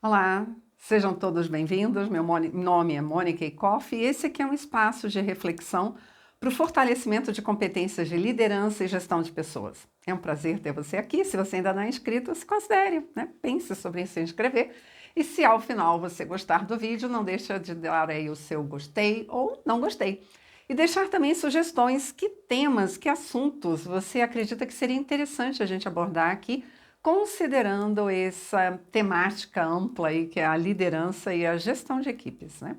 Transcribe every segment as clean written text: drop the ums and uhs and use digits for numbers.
Olá, sejam todos bem-vindos. Meu nome é Mônica Ecoff e esse aqui é um espaço de reflexão para o fortalecimento de competências de liderança e gestão de pessoas. É um prazer ter você aqui. Se você ainda não é inscrito, se considere, né? Pense sobre se inscrever. E se ao final você gostar do vídeo, não deixa de dar aí o seu gostei ou não gostei. E deixar também sugestões, que temas, que assuntos você acredita que seria interessante a gente abordar aqui, considerando essa temática ampla aí, que é a liderança e a gestão de equipes, né?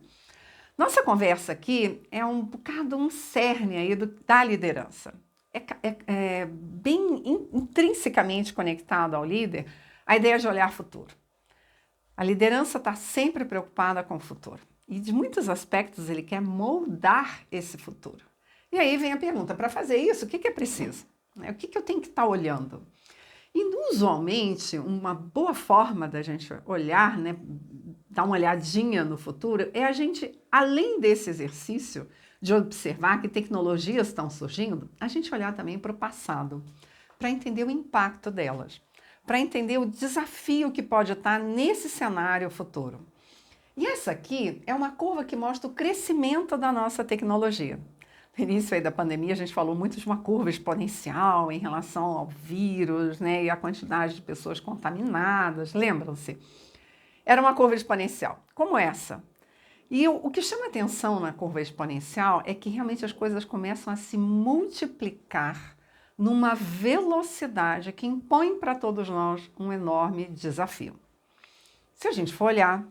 Nossa conversa aqui é um bocado um cerne aí da liderança. É bem intrinsecamente conectado ao líder a ideia de olhar futuro. A liderança está sempre preocupada com o futuro. E de muitos aspectos ele quer moldar esse futuro. E aí vem a pergunta, para fazer isso, o que é preciso? O que eu tenho que estar olhando? E, usualmente, uma boa forma da gente olhar, né, dar uma olhadinha no futuro, é a gente, além desse exercício de observar que tecnologias estão surgindo, a gente olhar também para o passado, para entender o impacto delas, para entender o desafio que pode estar nesse cenário futuro. E essa aqui é uma curva que mostra o crescimento da nossa tecnologia. No início aí da pandemia, a gente falou muito de uma curva exponencial em relação ao vírus, né, e a quantidade de pessoas contaminadas, lembram-se? Era uma curva exponencial, como essa. E o que chama atenção na curva exponencial é que realmente as coisas começam a se multiplicar numa velocidade que impõe para todos nós um enorme desafio. Se a gente for olhar,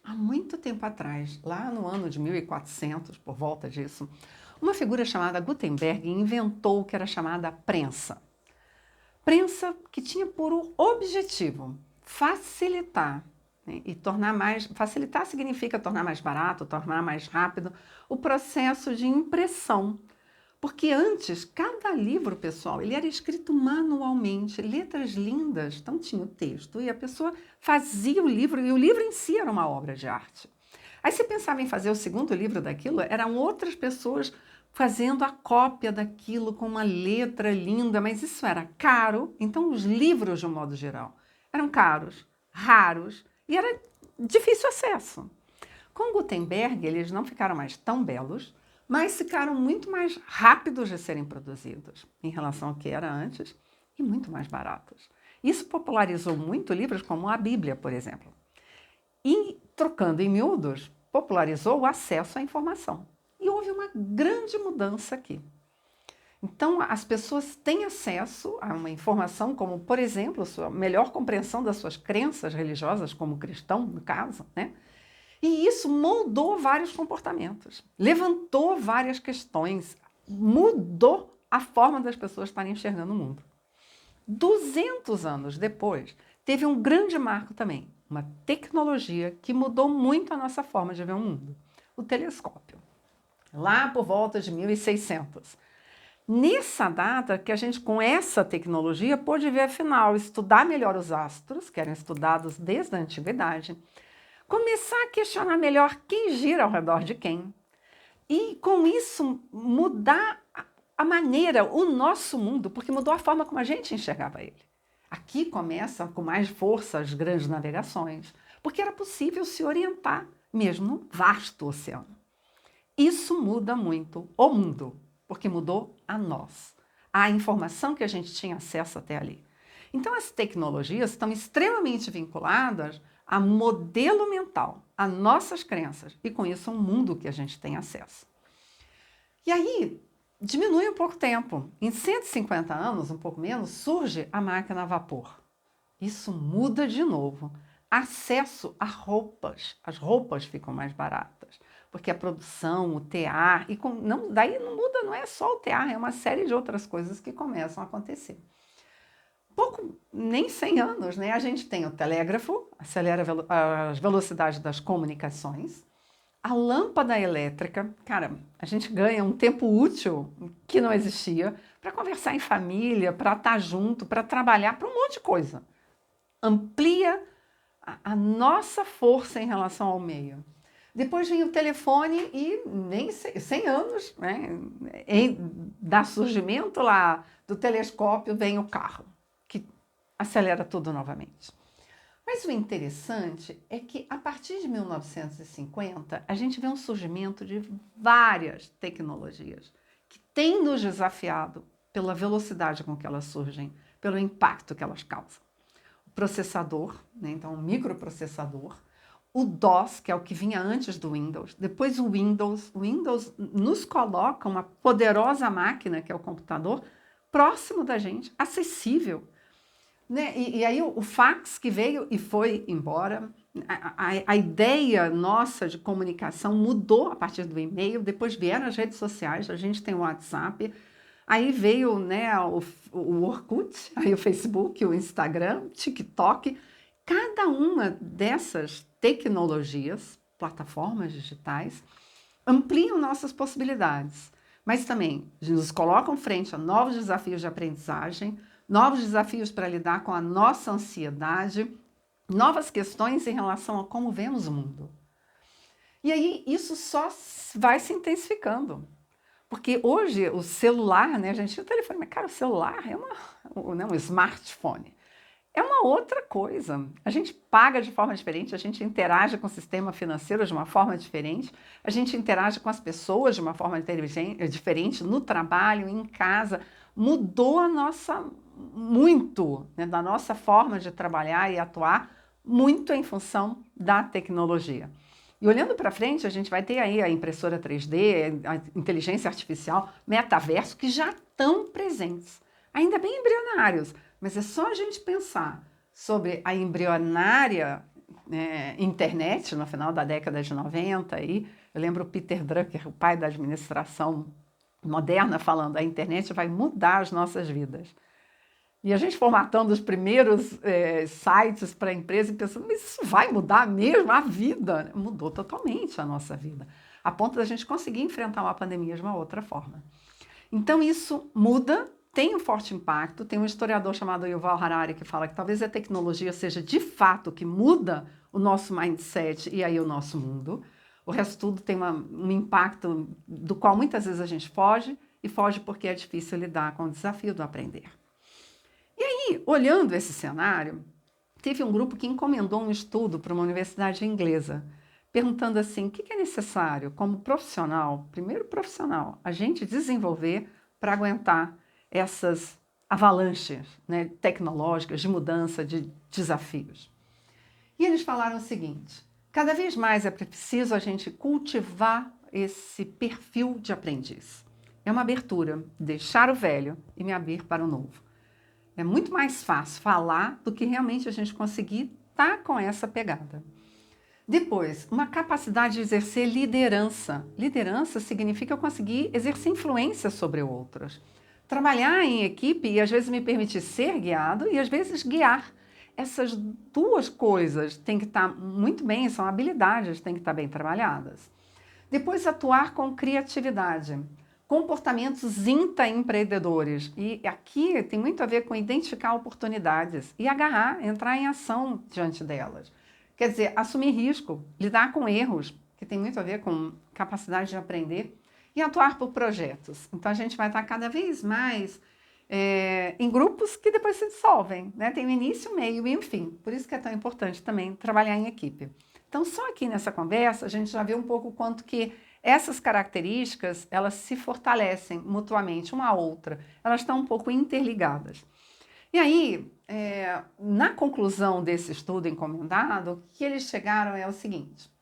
há muito tempo atrás, lá no ano de 1400, por volta disso, uma figura chamada Gutenberg inventou o que era chamada prensa. Prensa que tinha por objetivo facilitar, né, e tornar mais... Facilitar significa tornar mais barato, tornar mais rápido o processo de impressão. Porque antes, cada livro, pessoal, ele era escrito manualmente, letras lindas, então tinha o texto e a pessoa fazia o livro, e o livro em si era uma obra de arte. Aí você pensava em fazer o segundo livro daquilo, eram outras pessoas fazendo a cópia daquilo com uma letra linda, mas isso era caro, então os livros, de um modo geral, eram caros, raros e era difícil acesso. Com Gutenberg, eles não ficaram mais tão belos, mas ficaram muito mais rápidos de serem produzidos em relação ao que era antes e muito mais baratos. Isso popularizou muito livros como a Bíblia, por exemplo. E, trocando em miúdos, popularizou o acesso à informação. E houve uma grande mudança aqui. Então, as pessoas têm acesso a uma informação como, por exemplo, a melhor compreensão das suas crenças religiosas, como cristão, no caso, né? E isso moldou vários comportamentos, levantou várias questões, mudou a forma das pessoas estarem enxergando o mundo. 200 anos depois, teve um grande marco também, uma tecnologia que mudou muito a nossa forma de ver o mundo, o telescópio, lá por volta de 1600. Nessa data que a gente, com essa tecnologia, pôde ver, afinal, estudar melhor os astros, que eram estudados desde a antiguidade, começar a questionar melhor quem gira ao redor de quem, e com isso mudar a maneira, o nosso mundo, porque mudou a forma como a gente enxergava ele. Aqui começa com mais força as grandes navegações, porque era possível se orientar mesmo num vasto oceano. Isso muda muito o mundo, porque mudou a nós, a informação que a gente tinha acesso até ali. Então as tecnologias estão extremamente vinculadas a modelo mental, a nossas crenças, e com isso ao mundo que a gente tem acesso. E aí, diminui um pouco o tempo. Em 150 anos, um pouco menos, surge a máquina a vapor. Isso muda de novo. Acesso a roupas. As roupas ficam mais baratas, porque a produção, o tear, daí não muda, não é só o tear, é uma série de outras coisas que começam a acontecer. Nem 100 anos, né? A gente tem o telégrafo, acelera as velocidades das comunicações, a lâmpada elétrica, cara, a gente ganha um tempo útil que não existia para conversar em família, para estar junto, para trabalhar, para um monte de coisa. Amplia a nossa força em relação ao meio. Depois vem o telefone e nem 100 anos, né? Da surgimento lá do telescópio vem o carro, que acelera tudo novamente. Mas o interessante é que, a partir de 1950, a gente vê um surgimento de várias tecnologias que têm nos desafiado pela velocidade com que elas surgem, pelo impacto que elas causam. O processador, né, então o microprocessador, o DOS, que é o que vinha antes do Windows, depois o Windows nos coloca uma poderosa máquina, que é o computador, próximo da gente, acessível. Né? E aí o fax que veio e foi embora, a ideia nossa de comunicação mudou a partir do e-mail, depois vieram as redes sociais, a gente tem o WhatsApp, aí veio, né, o Orkut, aí o Facebook, o Instagram, TikTok. Cada uma dessas tecnologias, plataformas digitais, ampliam nossas possibilidades, mas também nos colocam frente a novos desafios de aprendizagem, novos desafios para lidar com a nossa ansiedade, novas questões em relação a como vemos o mundo. E aí isso só vai se intensificando. Porque hoje o celular, né, a gente tinha o telefone, mas cara, o celular é um smartphone. É uma outra coisa. A gente paga de forma diferente, a gente interage com o sistema financeiro de uma forma diferente, a gente interage com as pessoas de uma forma diferente, no trabalho, em casa. Mudou a nossa, muito, né, da nossa forma de trabalhar e atuar, muito em função da tecnologia. E olhando para frente, a gente vai ter aí a impressora 3D, a inteligência artificial, metaverso, que já estão presentes, ainda bem embrionários, mas é só a gente pensar sobre a embrionária internet no final da década de 90. Aí, eu lembro o Peter Drucker, o pai da administração moderna, falando: a internet vai mudar as nossas vidas. E a gente formatando os primeiros sites para a empresa e pensando, mas isso vai mudar mesmo a vida? Mudou totalmente a nossa vida, a ponto da gente conseguir enfrentar uma pandemia de uma outra forma. Então isso muda, tem um forte impacto. Tem um historiador chamado Yuval Harari que fala que talvez a tecnologia seja de fato o que muda o nosso mindset e aí o nosso mundo. O resto tudo tem um impacto do qual muitas vezes a gente foge, e foge porque é difícil lidar com o desafio do aprender. E aí, olhando esse cenário, teve um grupo que encomendou um estudo para uma universidade inglesa, perguntando assim: o que é necessário como profissional, primeiro profissional, a gente desenvolver para aguentar essas avalanches, né, tecnológicas, de mudança, de desafios. E eles falaram o seguinte: cada vez mais é preciso a gente cultivar esse perfil de aprendiz. É uma abertura, deixar o velho e me abrir para o novo. É muito mais fácil falar do que realmente a gente conseguir estar com essa pegada. Depois, uma capacidade de exercer liderança. Liderança significa eu conseguir exercer influência sobre outros. Trabalhar em equipe e às vezes me permitir ser guiado e às vezes guiar. Essas duas coisas têm que estar muito bem, são habilidades, têm que estar bem trabalhadas. Depois, atuar com criatividade. Comportamentos intraempreendedores. E aqui tem muito a ver com identificar oportunidades e agarrar, entrar em ação diante delas. Quer dizer, assumir risco, lidar com erros, que tem muito a ver com capacidade de aprender, e atuar por projetos. Então, a gente vai estar cada vez mais em grupos que depois se dissolvem, né? Tem o início, o meio e o fim. Por isso que é tão importante também trabalhar em equipe. Então, só aqui nessa conversa, a gente já vê um pouco o quanto que essas características, elas se fortalecem mutuamente uma à outra. Elas estão um pouco interligadas. E aí, na conclusão desse estudo encomendado, o que eles chegaram é o seguinte: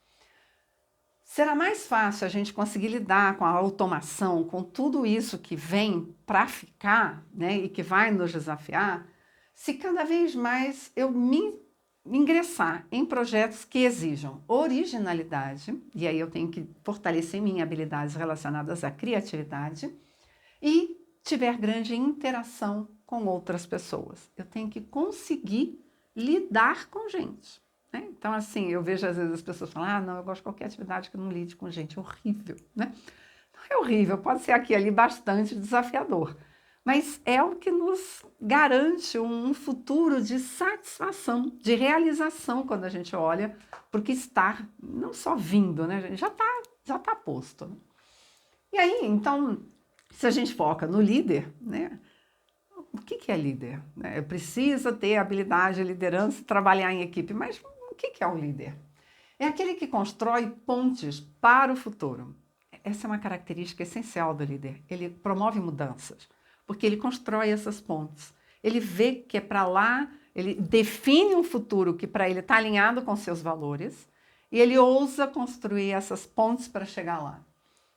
será mais fácil a gente conseguir lidar com a automação, com tudo isso que vem para ficar, né, e que vai nos desafiar, se cada vez mais eu me ingressar em projetos que exijam originalidade, e aí eu tenho que fortalecer minhas habilidades relacionadas à criatividade, e tiver grande interação com outras pessoas. Eu tenho que conseguir lidar com gente. Né? Então, assim, eu vejo às vezes as pessoas falam: não, eu gosto de qualquer atividade que não lide com gente. É horrível, né? Não é horrível, pode ser aqui e ali bastante desafiador, mas é o que nos garante um futuro de satisfação, de realização quando a gente olha para o que está não só vindo, né? Já tá posto. Né? E aí, então, se a gente foca no líder, né? o que é líder? Precisa ter habilidade, liderança e trabalhar em equipe, mas o que é um líder? É aquele que constrói pontes para o futuro. Essa é uma característica essencial do líder. Ele promove mudanças, porque ele constrói essas pontes. Ele vê que é para lá, ele define um futuro que para ele está alinhado com seus valores e ele ousa construir essas pontes para chegar lá.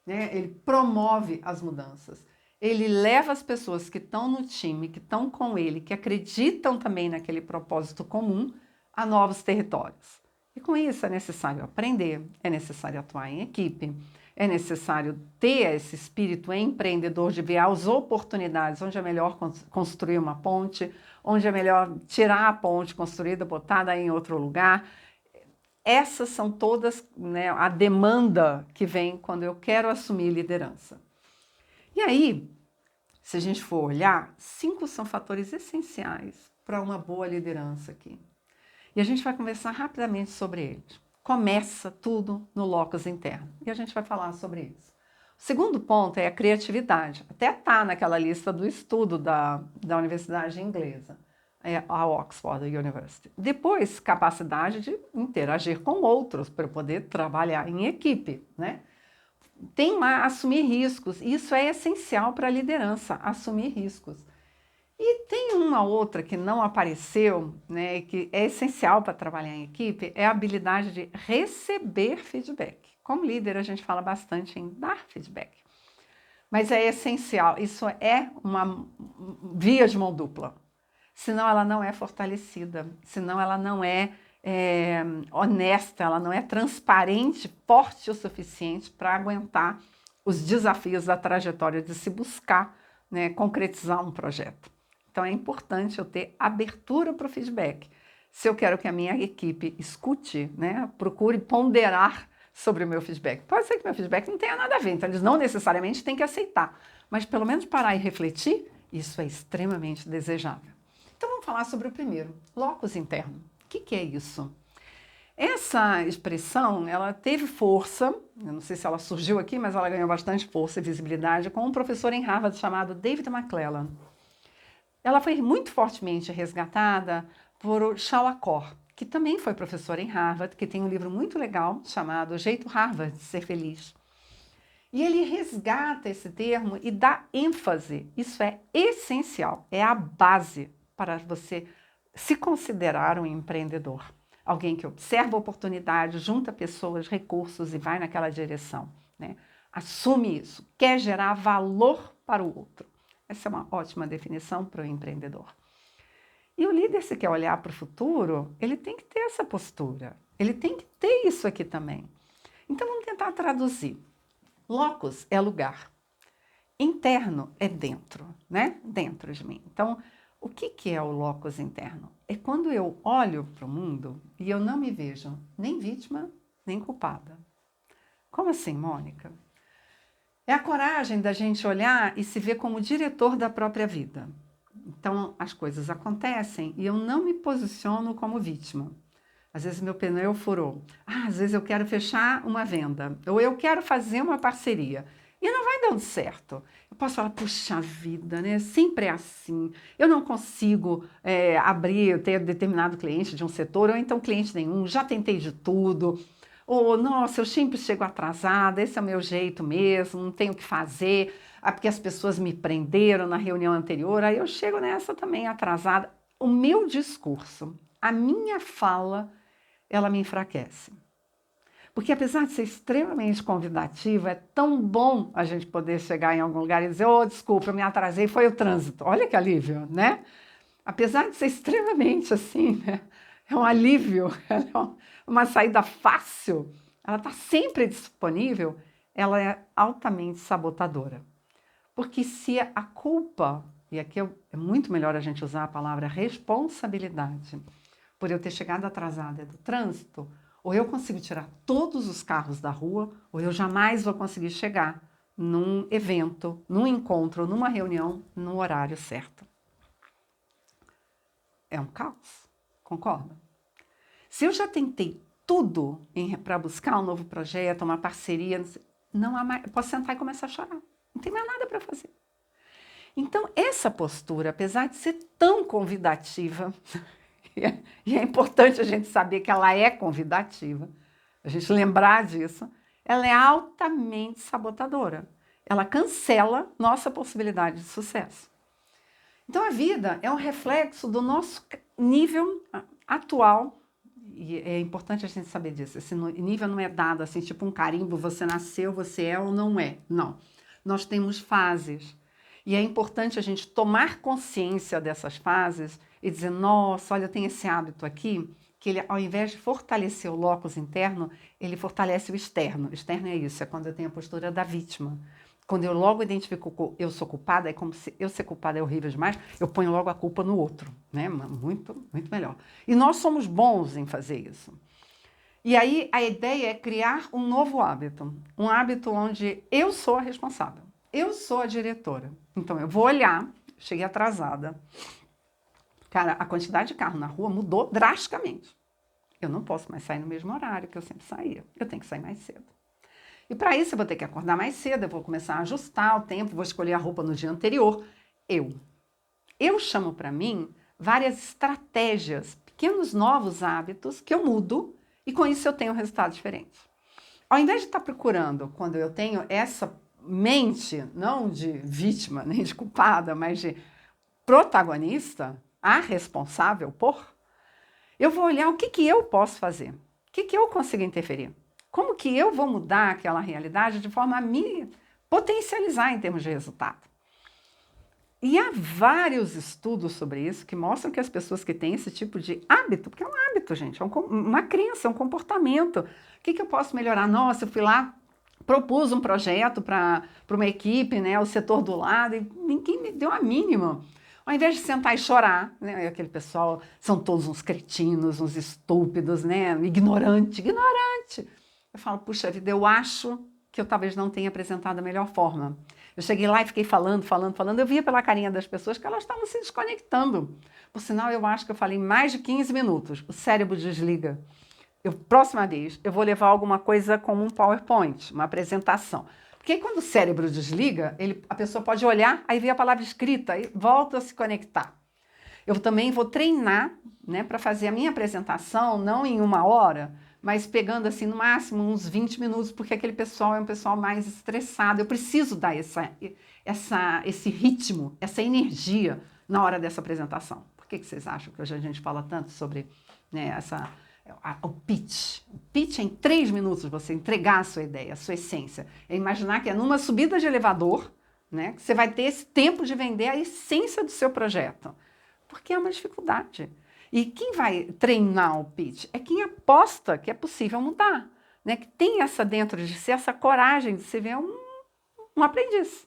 Ele promove as mudanças. Ele leva as pessoas que estão no time, que estão com ele, que acreditam também naquele propósito comum, a novos territórios. E com isso é necessário aprender, é necessário atuar em equipe, é necessário ter esse espírito empreendedor de ver as oportunidades, onde é melhor construir uma ponte, onde é melhor tirar a ponte construída, botada em outro lugar. Essas são todas, a demanda que vem quando eu quero assumir liderança. E aí, se a gente for olhar, 5 são fatores essenciais para uma boa liderança aqui. E a gente vai conversar rapidamente sobre eles. Começa tudo no locus interno. E a gente vai falar sobre isso. O segundo ponto é a criatividade. Até está naquela lista do estudo da Universidade Inglesa, a Oxford University. Depois, capacidade de interagir com outros para poder trabalhar em equipe, Tem lá assumir riscos. Isso é essencial para a liderança, assumir riscos. E tem uma outra que não apareceu, que é essencial para trabalhar em equipe, é a habilidade de receber feedback. Como líder, a gente fala bastante em dar feedback. Mas é essencial, isso é uma via de mão dupla. Senão ela não é fortalecida, senão ela não é honesta, ela não é transparente, forte o suficiente para aguentar os desafios da trajetória de se buscar concretizar um projeto. Então é importante eu ter abertura para o feedback. Se eu quero que a minha equipe escute, procure ponderar sobre o meu feedback. Pode ser que meu feedback não tenha nada a ver, então eles não necessariamente têm que aceitar, mas pelo menos parar e refletir, isso é extremamente desejável. Então vamos falar sobre o primeiro, locus interno. O que é isso? Essa expressão, ela teve força, eu não sei se ela surgiu aqui, mas ela ganhou bastante força e visibilidade com um professor em Harvard chamado David McClelland. Ela foi muito fortemente resgatada por Shawakor, que também foi professor em Harvard, que tem um livro muito legal chamado O Jeito Harvard de Ser Feliz. E ele resgata esse termo e dá ênfase. Isso é essencial, é a base para você se considerar um empreendedor. Alguém que observa oportunidades, junta pessoas, recursos e vai naquela direção. Assume isso, quer gerar valor para o outro. Essa é uma ótima definição para o empreendedor. E o líder, se quer olhar para o futuro, ele tem que ter essa postura. Ele tem que ter isso aqui também. Então, vamos tentar traduzir. Locus é lugar. Interno é dentro, Dentro de mim. Então, o que é o locus interno? É quando eu olho para o mundo e eu não me vejo nem vítima, nem culpada. Como assim, Mônica? É a coragem da gente olhar e se ver como diretor da própria vida. Então, as coisas acontecem e eu não me posiciono como vítima. Às vezes meu pneu furou. Às vezes eu quero fechar uma venda. Ou eu quero fazer uma parceria. E não vai dando certo. Eu posso falar, puxa vida, sempre é assim. Eu não consigo ter determinado cliente de um setor, ou então cliente nenhum, já tentei de tudo. Ou, nossa, eu sempre chego atrasada, esse é o meu jeito mesmo, não tenho o que fazer, porque as pessoas me prenderam na reunião anterior, aí eu chego nessa também atrasada. O meu discurso, a minha fala, ela me enfraquece. Porque apesar de ser extremamente convidativa, é tão bom a gente poder chegar em algum lugar e dizer, desculpa, eu me atrasei, foi o trânsito. Olha que alívio, Apesar de ser extremamente assim, é um alívio, é uma saída fácil, ela está sempre disponível, ela é altamente sabotadora. Porque se a culpa, e aqui é muito melhor a gente usar a palavra responsabilidade, por eu ter chegado atrasada do trânsito, ou eu consigo tirar todos os carros da rua, ou eu jamais vou conseguir chegar num evento, num encontro, numa reunião, no horário certo. É um caos, concorda? Se eu já tentei tudo para buscar um novo projeto, uma parceria, não há mais, eu posso sentar e começar a chorar. Não tem mais nada para fazer. Então, essa postura, apesar de ser tão convidativa, e é importante a gente saber que ela é convidativa, a gente lembrar disso, ela é altamente sabotadora. Ela cancela nossa possibilidade de sucesso. Então, a vida é um reflexo do nosso nível atual, e é importante a gente saber disso. Esse nível não é dado assim, tipo um carimbo, você nasceu, você é ou não é. Não. Nós temos fases. E é importante a gente tomar consciência dessas fases e dizer, nossa, olha, eu tenho esse hábito aqui, que ele, ao invés de fortalecer o locus interno, ele fortalece o externo. O externo é isso, é quando eu tenho a postura da vítima. Quando eu logo identifico eu sou culpada, é como se eu ser culpada é horrível demais, eu ponho logo a culpa no outro, né? Muito, muito melhor. E nós somos bons em fazer isso. E aí a ideia é criar um novo hábito, um hábito onde eu sou a responsável, eu sou a diretora. Então eu vou olhar, cheguei atrasada. Cara, a quantidade de carro na rua mudou drasticamente. Eu não posso mais sair no mesmo horário que eu sempre saía, eu tenho que sair mais cedo. E para isso eu vou ter que acordar mais cedo, eu vou começar a ajustar o tempo, vou escolher a roupa no dia anterior. Eu chamo para mim várias estratégias, pequenos novos hábitos que eu mudo e com isso eu tenho resultados diferentes. Ao invés de estar procurando, quando eu tenho essa mente, não de vítima nem de culpada, mas de protagonista, a responsável por, eu vou olhar o que eu posso fazer, o que eu consigo interferir. Como que eu vou mudar aquela realidade de forma a me potencializar em termos de resultado? E há vários estudos sobre isso que mostram que as pessoas que têm esse tipo de hábito, porque é um hábito, gente, é uma crença, é um comportamento. O que eu posso melhorar? Nossa, eu fui lá, propus um projeto para uma equipe, né, o setor do lado, e ninguém me deu a mínima. Ao invés de sentar e chorar, né, aquele pessoal, são todos uns cretinos, uns estúpidos, né, ignorante. Eu falo, puxa vida, eu acho que eu talvez não tenha apresentado da melhor forma. Eu cheguei lá e fiquei falando. Eu via pela carinha das pessoas que elas estavam se desconectando. Por sinal, eu acho que eu falei mais de 15 minutos. O cérebro desliga. Próxima vez, eu vou levar alguma coisa como um PowerPoint, uma apresentação. Porque aí, quando o cérebro desliga, a pessoa pode olhar, aí vê a palavra escrita e volta a se conectar. Eu também vou treinar, né, para fazer a minha apresentação, não em 1 hora, mas pegando assim no máximo uns 20 minutos, porque aquele pessoal é um pessoal mais estressado. Eu preciso dar esse ritmo, essa energia na hora dessa apresentação. Por que vocês acham que hoje a gente fala tanto sobre, né, o pitch? O pitch é em 3 minutos você entregar a sua ideia, a sua essência. É imaginar que é numa subida de elevador, né, que você vai ter esse tempo de vender a essência do seu projeto. Porque é uma dificuldade. E quem vai treinar o pitch é quem aposta que é possível mudar, né? Que tem essa dentro de si, essa coragem de se ver um aprendiz,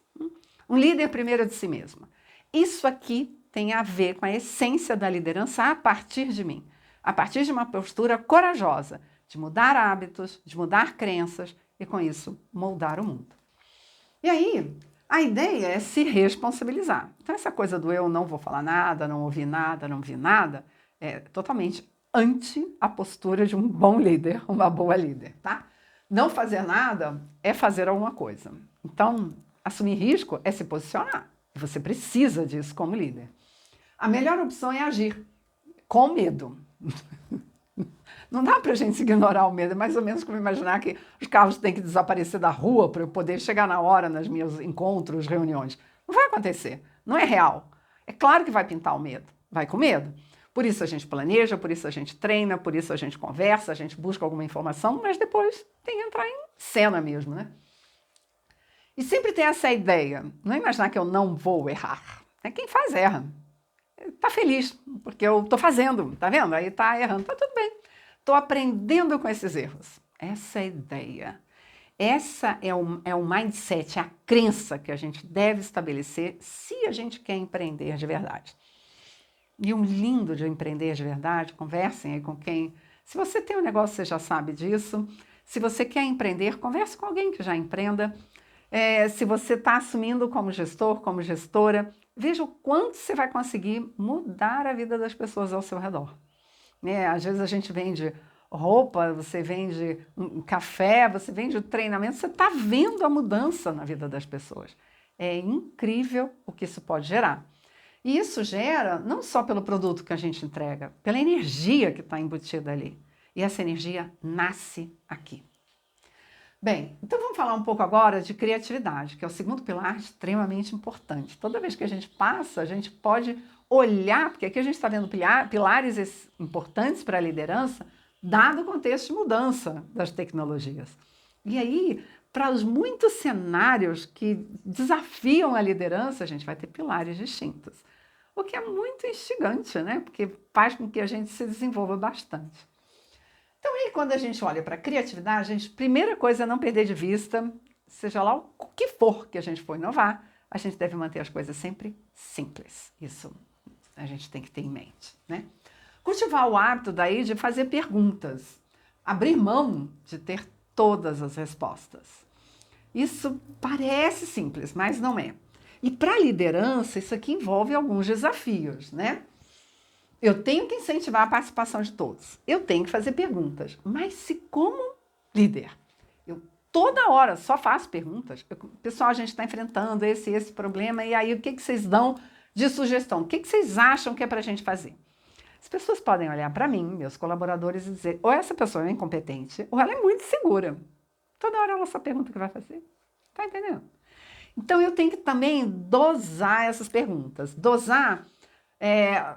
um líder primeiro de si mesmo. Isso aqui tem a ver com a essência da liderança a partir de mim, a partir de uma postura corajosa, de mudar hábitos, de mudar crenças e, com isso, moldar o mundo. E aí, a ideia é se responsabilizar. Então, essa coisa do eu não vou falar nada, não ouvi nada, não vi nada, é totalmente anti a postura de um bom líder, uma boa líder, tá? Não fazer nada é fazer alguma coisa. Então, assumir risco é se posicionar. Você precisa disso como líder. A melhor opção é agir com medo. Não dá para a gente ignorar o medo, é mais ou menos como imaginar que os carros têm que desaparecer da rua para eu poder chegar na hora nos meus encontros, reuniões. Não vai acontecer, não é real. É claro que vai pintar o medo, vai com medo. Por isso a gente planeja, por isso a gente treina, por isso a gente conversa, a gente busca alguma informação, mas depois tem que entrar em cena mesmo, né? E sempre tem essa ideia, não é imaginar que eu não vou errar. Quem faz erra. Tá feliz, porque eu tô fazendo, tá vendo? Aí tá errando, tá tudo bem. Estou aprendendo com esses erros. Essa é a ideia. Essa é o mindset, a crença que a gente deve estabelecer se a gente quer empreender de verdade. E um lindo de empreender de verdade, conversem aí com quem... Se você tem um negócio, você já sabe disso. Se você quer empreender, converse com alguém que já empreenda. Se você está assumindo como gestor, como gestora, veja o quanto você vai conseguir mudar a vida das pessoas ao seu redor. Às vezes a gente vende roupa, você vende um café, você vende o treinamento, você está vendo a mudança na vida das pessoas. É incrível o que isso pode gerar. E isso gera não só pelo produto que a gente entrega, pela energia que está embutida ali. E essa energia nasce aqui. Bem, então vamos falar um pouco agora de criatividade, que é o segundo pilar extremamente importante. Toda vez que a gente passa, a gente pode olhar, porque aqui a gente está vendo pilares importantes para a liderança, dado o contexto de mudança das tecnologias. E aí, para os muitos cenários que desafiam a liderança, a gente vai ter pilares distintos. O que é muito instigante, né? Porque faz com que a gente se desenvolva bastante. Então, aí, quando a gente olha para a criatividade, a gente, primeira coisa é não perder de vista, seja lá o que for que a gente for inovar, a gente deve manter as coisas sempre simples. Isso a gente tem que ter em mente, né? Cultivar o hábito daí de fazer perguntas, abrir mão de ter todas as respostas. Isso parece simples, mas não é. E para a liderança, isso aqui envolve alguns desafios, né? Eu tenho que incentivar a participação de todos. Eu tenho que fazer perguntas. Mas se como líder, eu toda hora só faço perguntas, pessoal, a gente está enfrentando esse problema, e aí o que vocês dão de sugestão? O que vocês acham que é para a gente fazer? As pessoas podem olhar para mim, meus colaboradores, e dizer, ou essa pessoa é incompetente, ou ela é muito segura. Toda hora ela só pergunta o que vai fazer. Tá entendendo? Então eu tenho que também dosar essas perguntas. Dosar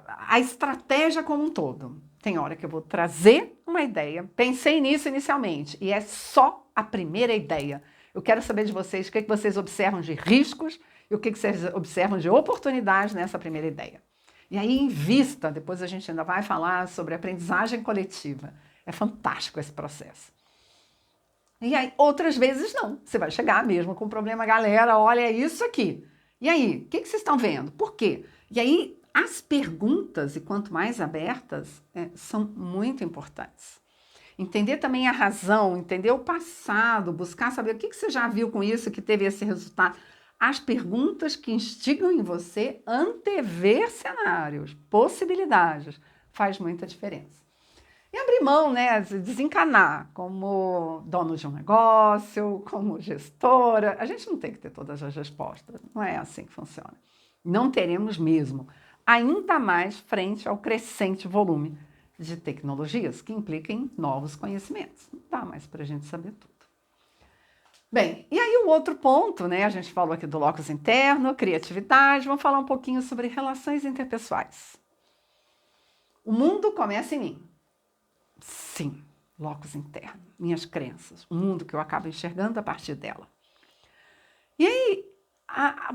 a estratégia como um todo. Tem hora que eu vou trazer uma ideia, pensei nisso inicialmente, e é só a primeira ideia. Eu quero saber de vocês o que vocês observam de riscos e o que vocês observam de oportunidades nessa primeira ideia. E aí invista, depois a gente ainda vai falar sobre aprendizagem coletiva. É fantástico esse processo. E aí, outras vezes não. Você vai chegar mesmo com o problema, galera, olha, é isso aqui. E aí, o que vocês estão vendo? Por quê? E aí, as perguntas, e quanto mais abertas, são muito importantes. Entender também a razão, entender o passado, buscar saber o que você já viu com isso que teve esse resultado. As perguntas que instigam em você antever cenários, possibilidades, faz muita diferença. E abrir mão, né, desencanar como dono de um negócio, como gestora. A gente não tem que ter todas as respostas, não é assim que funciona. Não teremos mesmo, ainda mais frente ao crescente volume de tecnologias que impliquem novos conhecimentos. Não dá mais para a gente saber tudo. Bem, e aí o outro ponto, né? A gente falou aqui do locus interno, criatividade, vamos falar um pouquinho sobre relações interpessoais. O mundo começa em mim. Sim, locus interno, minhas crenças, o mundo que eu acabo enxergando a partir dela. E aí,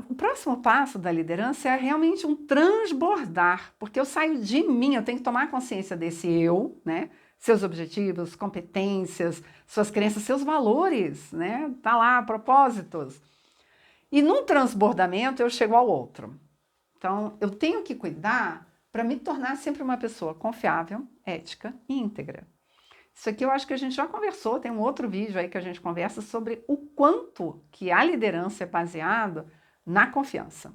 o próximo passo da liderança é realmente um transbordar, porque eu saio de mim, eu tenho que tomar consciência desse eu, né? Seus objetivos, competências, suas crenças, seus valores, né? Tá lá, propósitos. E num transbordamento eu chego ao outro. Então, eu tenho que cuidar para me tornar sempre uma pessoa confiável, ética e íntegra. Isso aqui eu acho que a gente já conversou, tem um outro vídeo aí que a gente conversa sobre o quanto que a liderança é baseada na confiança.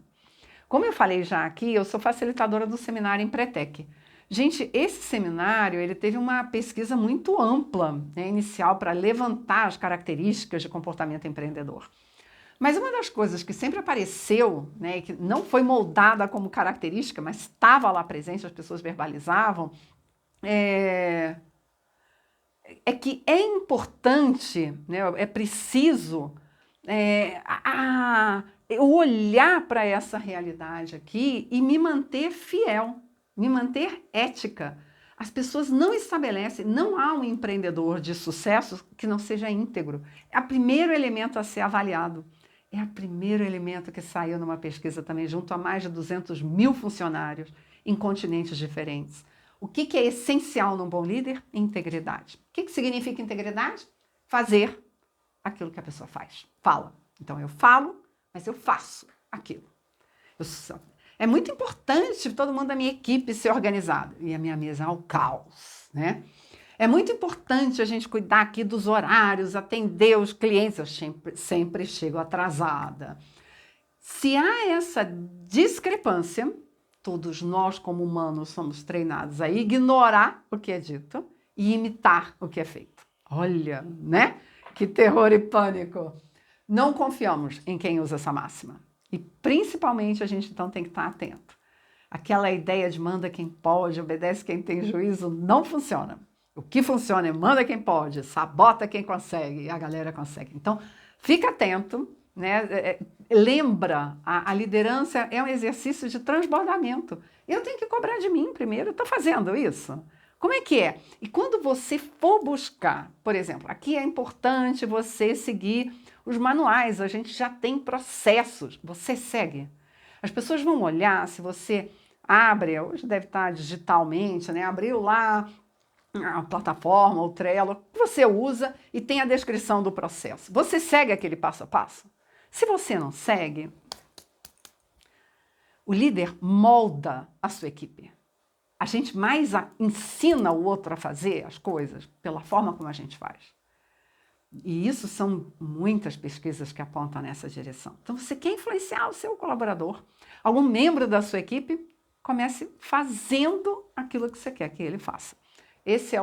Como eu falei já aqui, eu sou facilitadora do seminário Empretec. Gente, esse seminário ele teve uma pesquisa muito ampla, né, inicial, para levantar as características de comportamento empreendedor. Mas uma das coisas que sempre apareceu, né, que não foi moldada como característica, mas estava lá presente, as pessoas verbalizavam, é que é importante, né, é preciso eu olhar para essa realidade aqui e me manter fiel, me manter ética. As pessoas não estabelecem, não há um empreendedor de sucesso que não seja íntegro. É o primeiro elemento a ser avaliado. É o primeiro elemento que saiu numa pesquisa também, junto a mais de 200 mil funcionários em continentes diferentes. O que é essencial num bom líder? Integridade. O que significa integridade? Fazer aquilo que a pessoa faz, fala. Então eu falo, mas eu faço aquilo. É muito importante todo mundo da minha equipe ser organizado. E a minha mesa é o caos, né? É muito importante a gente cuidar aqui dos horários, atender os clientes. Eu sempre chego atrasada. Se há essa discrepância, todos nós, como humanos, somos treinados a ignorar o que é dito e imitar o que é feito. Olha, né? Que terror e pânico. Não confiamos em quem usa essa máxima. E principalmente a gente então tem que estar atento. Aquela ideia de manda quem pode, obedece quem tem juízo, não funciona. O que funciona é manda quem pode, sabota quem consegue, e a galera consegue. Então, fica atento, né? Lembra, a liderança é um exercício de transbordamento. Eu tenho que cobrar de mim primeiro, eu estou fazendo isso. Como é que é? E quando você for buscar, por exemplo, aqui é importante você seguir os manuais, a gente já tem processos, você segue. As pessoas vão olhar se você abre, hoje deve estar digitalmente, né? Abriu lá a plataforma, o Trello, que você usa e tem a descrição do processo. Você segue aquele passo a passo? Se você não segue, o líder molda a sua equipe. A gente mais ensina o outro a fazer as coisas pela forma como a gente faz. E isso são muitas pesquisas que apontam nessa direção. Então, você quer influenciar o seu colaborador, algum membro da sua equipe, comece fazendo aquilo que você quer que ele faça. Esse é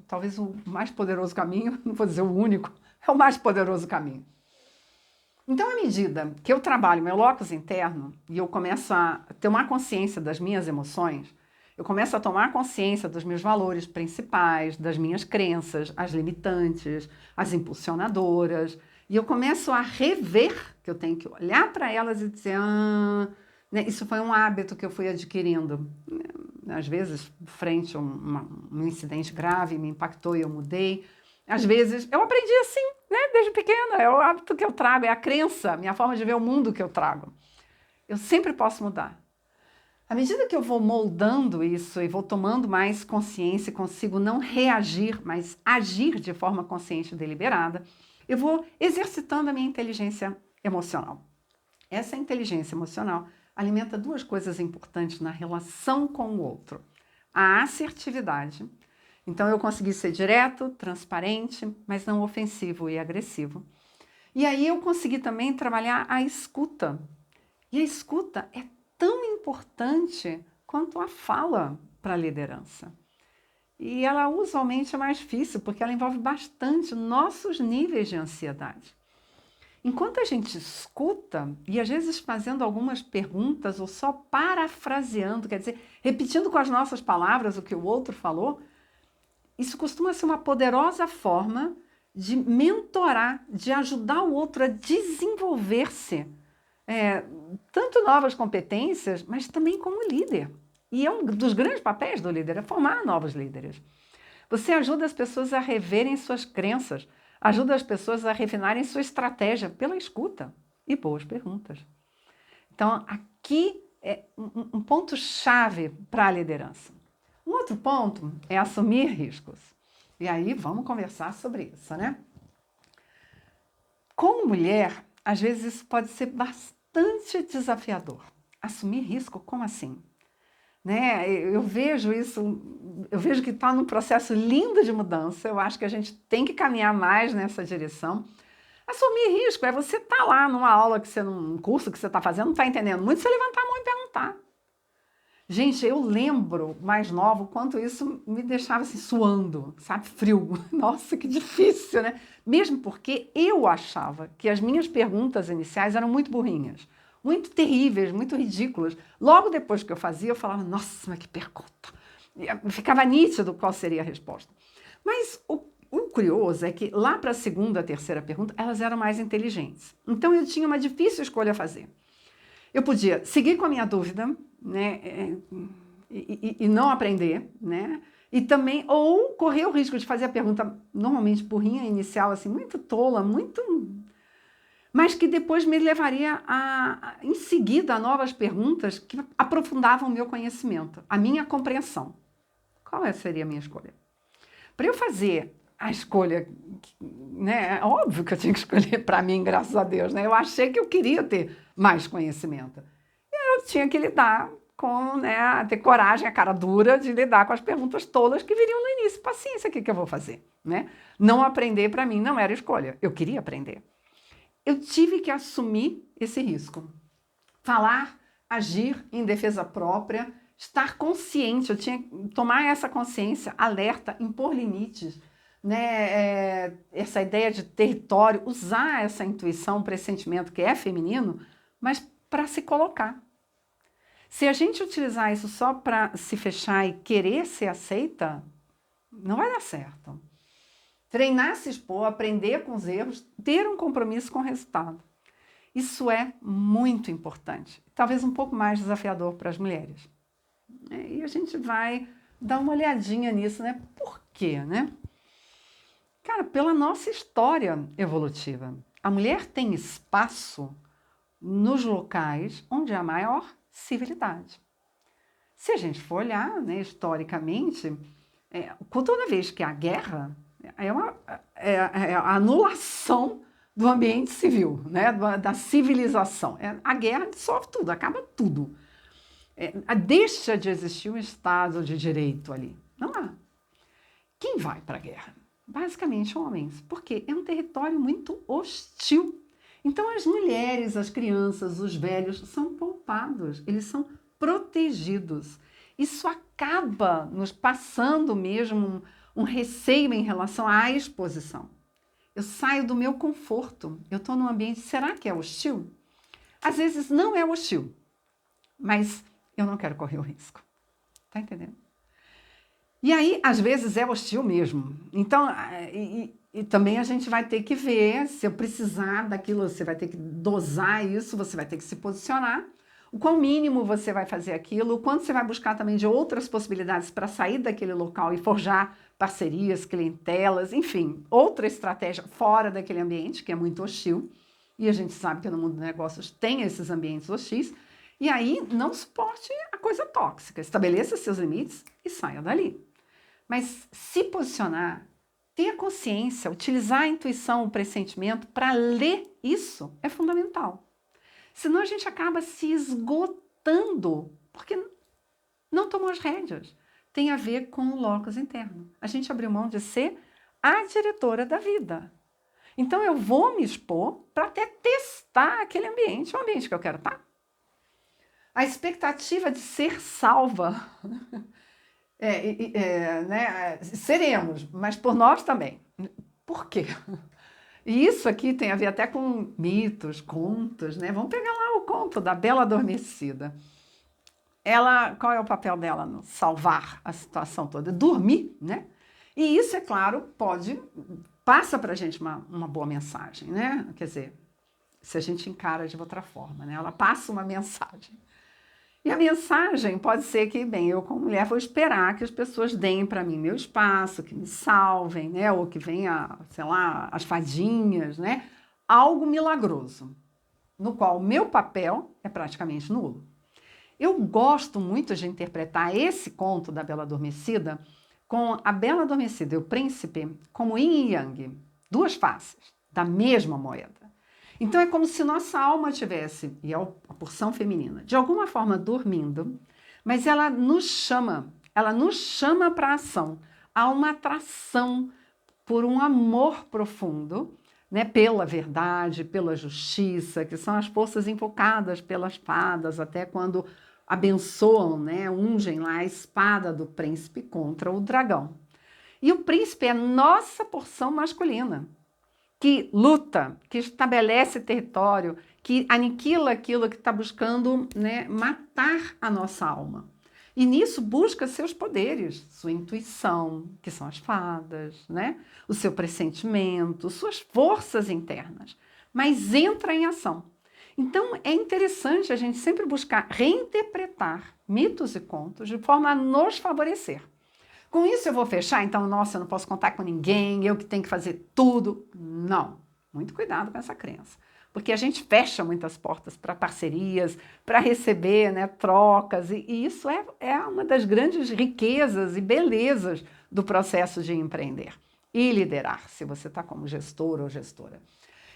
talvez o mais poderoso caminho, não vou dizer o único, é o mais poderoso caminho. Então, à medida que eu trabalho meu locus interno e eu começo a tomar consciência das minhas emoções, eu começo a tomar consciência dos meus valores principais, das minhas crenças, as limitantes, as impulsionadoras, e eu começo a rever, que eu tenho que olhar para elas e dizer, né, isso foi um hábito que eu fui adquirindo. Às vezes, frente a um incidente grave, me impactou e eu mudei. Às vezes, eu aprendi assim, né, desde pequena, é o hábito que eu trago, é a crença, minha forma de ver o mundo que eu trago. Eu sempre posso mudar. À medida que eu vou moldando isso e vou tomando mais consciência e consigo não reagir, mas agir de forma consciente e deliberada, eu vou exercitando a minha inteligência emocional. Essa inteligência emocional alimenta duas coisas importantes na relação com o outro. A assertividade. Então, eu consegui ser direto, transparente, mas não ofensivo e agressivo. E aí eu consegui também trabalhar a escuta. E a escuta é tão importante quanto a fala para a liderança. E ela usualmente é mais difícil, porque ela envolve bastante nossos níveis de ansiedade. Enquanto a gente escuta, e às vezes fazendo algumas perguntas ou só parafraseando, quer dizer, repetindo com as nossas palavras o que o outro falou, isso costuma ser uma poderosa forma de mentorar, de ajudar o outro a desenvolver-se. Tanto novas competências, mas também como líder. E é um dos grandes papéis do líder, é formar novos líderes. Você ajuda as pessoas a reverem suas crenças, ajuda as pessoas a refinarem sua estratégia pela escuta e boas perguntas. Então, aqui é um ponto-chave para a liderança. Um outro ponto é assumir riscos. E aí, vamos conversar sobre isso, né? Como mulher, às vezes isso pode ser bastante desafiador. Assumir risco, como assim? Né? Eu vejo isso, eu vejo que está num processo lindo de mudança, eu acho que a gente tem que caminhar mais nessa direção. Assumir risco é você estar lá numa aula, num curso que você está fazendo, não está entendendo muito, você levantar a mão e perguntar. Gente, eu lembro, mais novo, quanto isso me deixava assim, suando, sabe, frio. Nossa, que difícil, né? Mesmo porque eu achava que as minhas perguntas iniciais eram muito burrinhas, muito terríveis, muito ridículas. Logo depois que eu fazia, eu falava, nossa, mas que pergunta. Ficava nítido qual seria a resposta. Mas o curioso é que lá para a segunda, terceira pergunta, elas eram mais inteligentes. Então eu tinha uma difícil escolha a fazer. Eu podia seguir com a minha dúvida, né, e não aprender, né, e também, ou correr o risco de fazer a pergunta normalmente burrinha inicial, assim, muito tola, mas que depois me levaria em seguida a novas perguntas que aprofundavam o meu conhecimento, a minha compreensão. Qual seria a minha escolha? Para eu fazer a escolha, né, é óbvio que eu tinha que escolher para mim, graças a Deus, né? Eu achei que eu queria ter mais conhecimento. E eu tinha que lidar com, né, ter coragem, a cara dura de lidar com as perguntas tolas que viriam no início. Paciência, o que eu vou fazer? Né? Não aprender para mim não era escolha, eu queria aprender. Eu tive que assumir esse risco. Falar, agir em defesa própria, estar consciente, eu tinha que tomar essa consciência, alerta, impor limites, né? Essa ideia de território, usar essa intuição, pressentimento que é feminino, mas para se colocar. Se a gente utilizar isso só para se fechar e querer ser aceita, não vai dar certo. Treinar, se expor, aprender com os erros, ter um compromisso com o resultado. Isso é muito importante, talvez um pouco mais desafiador para as mulheres. E a gente vai dar uma olhadinha nisso, né? Por quê, né? Cara, pela nossa história evolutiva, a mulher tem espaço nos locais onde há maior civilidade. Se a gente for olhar, né, historicamente, toda vez que há guerra, é a anulação do ambiente civil, né, da civilização. A guerra dissolve tudo, acaba tudo. Deixa de existir um Estado de direito ali. Não há. Quem vai para a guerra? Basicamente homens, porque é um território muito hostil. Então as mulheres, as crianças, os velhos são poupados, eles são protegidos. Isso acaba nos passando mesmo um receio em relação à exposição. Eu saio do meu conforto, eu estou num ambiente, será que é hostil? Às vezes não é hostil, mas eu não quero correr o risco. Tá entendendo? E aí, às vezes, é hostil mesmo. Então, e também a gente vai ter que ver, se eu precisar daquilo, você vai ter que dosar isso, você vai ter que se posicionar. O quão mínimo você vai fazer aquilo, o quanto você vai buscar também de outras possibilidades para sair daquele local e forjar parcerias, clientelas, enfim, outra estratégia fora daquele ambiente, que é muito hostil. E a gente sabe que no mundo dos negócios tem esses ambientes hostis. E aí, não suporte a coisa tóxica. Estabeleça seus limites e saia dali. Mas se posicionar, ter a consciência, utilizar a intuição, o pressentimento para ler isso é fundamental. Senão a gente acaba se esgotando, porque não tomou as rédeas. Tem a ver com o locus interno. A gente abriu mão de ser a diretora da vida. Então eu vou me expor para até testar aquele ambiente, o ambiente que eu quero estar. A expectativa de ser salva, né? Seremos, mas por nós também. Por quê? E isso aqui tem a ver até com mitos, contos, né? Vamos pegar lá o conto da Bela Adormecida. Qual é o papel dela no salvar a situação toda? Dormir, né? E isso, é claro, passa para a gente uma boa mensagem, né? Quer dizer, se a gente encara de outra forma, né? Ela passa uma mensagem. E a mensagem pode ser que, bem, eu como mulher vou esperar que as pessoas deem para mim meu espaço, que me salvem, né? Ou que venha, sei lá, as fadinhas, né? Algo milagroso, no qual o meu papel é praticamente nulo. Eu gosto muito de interpretar esse conto da Bela Adormecida com a Bela Adormecida e o Príncipe como yin e yang, duas faces da mesma moeda. Então é como se nossa alma tivesse, e é a porção feminina, de alguma forma dormindo, mas ela nos chama para a ação. Há uma atração por um amor profundo, né, pela verdade, pela justiça, que são as forças invocadas pelas fadas, até quando abençoam, né, ungem lá a espada do príncipe contra o dragão. E o príncipe é nossa porção masculina, que luta, que estabelece território, que aniquila aquilo que está buscando, né, matar a nossa alma. E nisso busca seus poderes, sua intuição, que são as fadas, né, o seu pressentimento, suas forças internas, mas entra em ação. Então é interessante a gente sempre buscar reinterpretar mitos e contos de forma a nos favorecer. Com isso eu vou fechar, então, nossa, eu não posso contar com ninguém, eu que tenho que fazer tudo. Não, muito cuidado com essa crença. Porque a gente fecha muitas portas para parcerias, para receber, né, trocas, e isso é uma das grandes riquezas e belezas do processo de empreender e liderar, se você está como gestor ou gestora.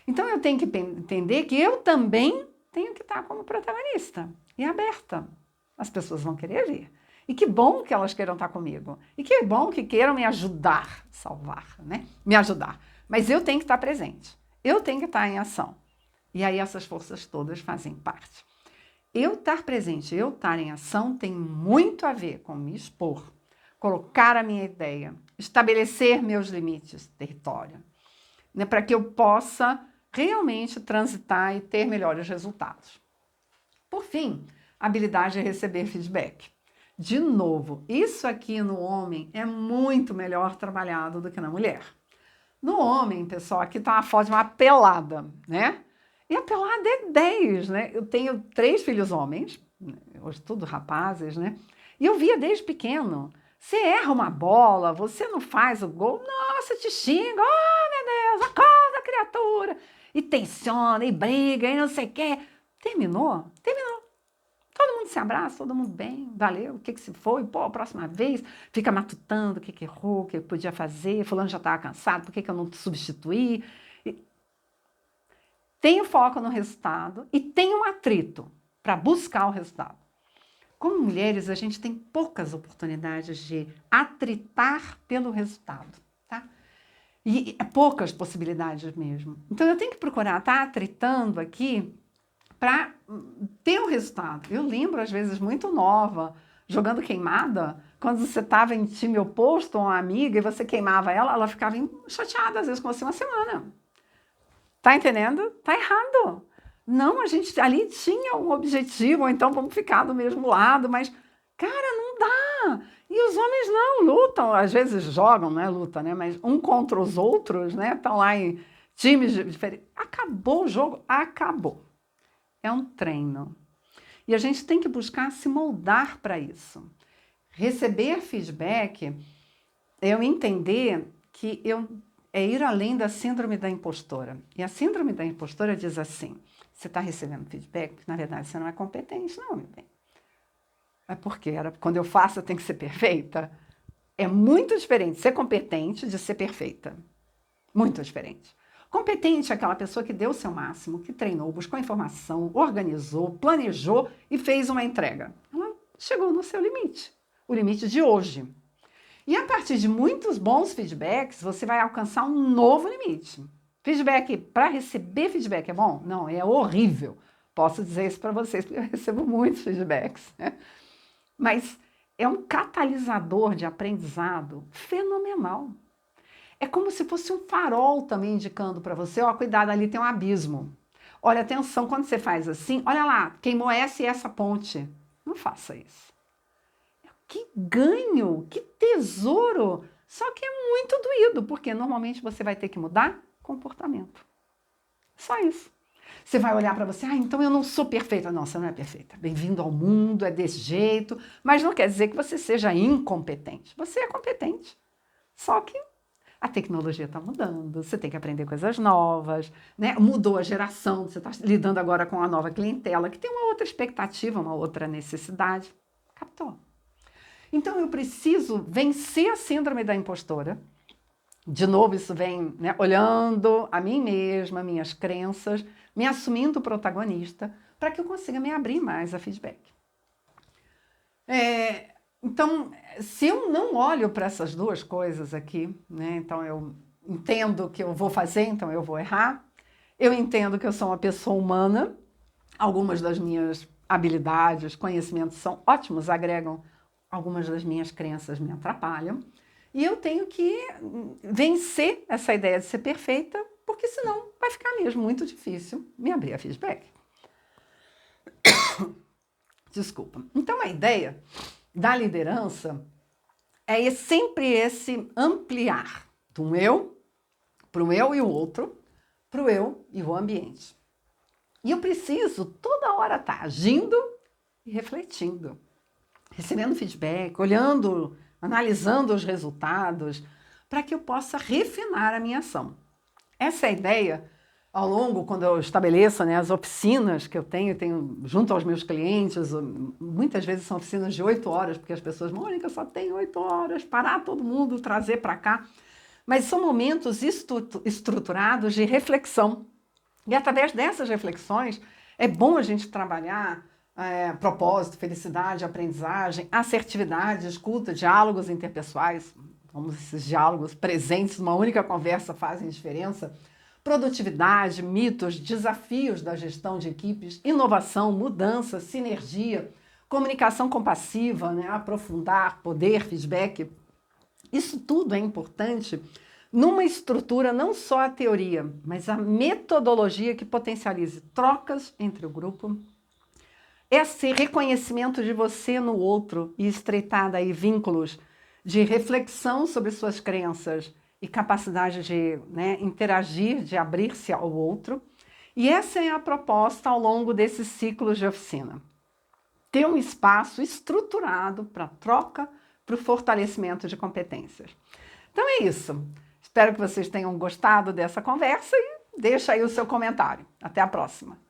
Então eu tenho que entender que eu também tenho que estar como protagonista e aberta. As pessoas vão querer vir. E que bom que elas queiram estar comigo. E que bom que queiram me ajudar, salvar, né? Me ajudar. Mas eu tenho que estar presente. Eu tenho que estar em ação. E aí essas forças todas fazem parte. Eu estar presente, eu estar em ação tem muito a ver com me expor, colocar a minha ideia, estabelecer meus limites, território, né? Para que eu possa realmente transitar e ter melhores resultados. Por fim, a habilidade de receber feedback. De novo, isso aqui no homem é muito melhor trabalhado do que na mulher. No homem, pessoal, aqui está uma foto de uma pelada, né? E a pelada é 10, né? Eu tenho 3 filhos homens, hoje tudo rapazes, né? E eu via desde pequeno. Você erra uma bola, você não faz o gol, nossa, te xinga, oh meu Deus, acorda, criatura! E tensiona, e briga, e não sei o quê. Terminou? Terminou. Todo mundo se abraça, todo mundo bem, valeu, o que se foi, pô, a próxima vez, fica matutando o que errou, o que podia fazer, fulano já estava cansado, por que eu não te substituí? Tem o foco no resultado e tem um atrito para buscar o resultado. Como mulheres, a gente tem poucas oportunidades de atritar pelo resultado, tá? E poucas possibilidades mesmo. Então, eu tenho que procurar estar atritando aqui para ter o resultado. Eu lembro, às vezes, muito nova, jogando queimada, quando você estava em time oposto a uma amiga e você queimava ela, ela ficava chateada, às vezes, com você uma semana. Tá entendendo? Tá errado. Não, a gente ali tinha um objetivo, ou então vamos ficar do mesmo lado, mas, cara, não dá. E os homens não lutam, às vezes jogam, não é luta, né? Mas um contra os outros, né? Estão lá em times diferentes. Acabou o jogo, acabou. É um treino. E a gente tem que buscar se moldar para isso. Receber feedback é eu entender que é ir além da síndrome da impostora. E a síndrome da impostora diz assim, você está recebendo feedback, na verdade você não é competente, não, meu bem. É porque quando eu faço eu tenho que ser perfeita. É muito diferente ser competente de ser perfeita. Muito diferente. Competente é aquela pessoa que deu o seu máximo, que treinou, buscou informação, organizou, planejou e fez uma entrega. Ela chegou no seu limite, o limite de hoje. E a partir de muitos bons feedbacks, você vai alcançar um novo limite. Feedback, para receber feedback é bom? Não, é horrível. Posso dizer isso para vocês, porque eu recebo muitos feedbacks, né? Mas é um catalisador de aprendizado fenomenal. É como se fosse um farol também indicando para você, ó, cuidado, ali tem um abismo. Olha, atenção, quando você faz assim, olha lá, queimou essa e essa ponte. Não faça isso. Que ganho, que tesouro! Só que é muito doído, porque normalmente você vai ter que mudar comportamento. Só isso. Você vai olhar para você, então eu não sou perfeita. Não, você não é perfeita. Bem-vindo ao mundo, é desse jeito. Mas não quer dizer que você seja incompetente. Você é competente. Só que a tecnologia está mudando, você tem que aprender coisas novas, né? Mudou a geração, você está lidando agora com a nova clientela, que tem uma outra expectativa, uma outra necessidade. Captou? Então eu preciso vencer a síndrome da impostora. De novo, isso vem, né, olhando a mim mesma, minhas crenças, me assumindo protagonista, para que eu consiga me abrir mais a feedback. Então, se eu não olho para essas duas coisas aqui, né, então eu entendo que eu vou fazer, então eu vou errar, eu entendo que eu sou uma pessoa humana, algumas das minhas habilidades, conhecimentos são ótimos, agregam, algumas das minhas crenças me atrapalham, e eu tenho que vencer essa ideia de ser perfeita, porque senão vai ficar mesmo muito difícil me abrir a feedback. Desculpa. Então a ideia da liderança é sempre esse ampliar do eu para o eu e o outro, para o eu e o ambiente. E eu preciso toda hora estar agindo e refletindo, recebendo feedback, olhando, analisando os resultados, para que eu possa refinar a minha ação. Essa é a ideia. Ao longo, quando eu estabeleço, né, as oficinas que eu tenho junto aos meus clientes, muitas vezes são oficinas de 8 horas, porque as pessoas, Mônica, só tem 8 horas, parar todo mundo, trazer para cá. Mas são momentos estruturados de reflexão. E através dessas reflexões, é bom a gente trabalhar propósito, felicidade, aprendizagem, assertividade, escuta, diálogos interpessoais, como esses diálogos presentes numa única conversa fazem diferença, produtividade, mitos, desafios da gestão de equipes, inovação, mudança, sinergia, comunicação compassiva, né? Aprofundar, poder, feedback. Isso tudo é importante numa estrutura, não só a teoria, mas a metodologia que potencialize trocas entre o grupo, esse reconhecimento de você no outro e estreitar daí vínculos de reflexão sobre suas crenças e capacidade de, né, interagir, de abrir-se ao outro. E essa é a proposta ao longo desses ciclos de oficina. Ter um espaço estruturado para troca, para o fortalecimento de competências. Então é isso. Espero que vocês tenham gostado dessa conversa e deixa aí o seu comentário. Até a próxima.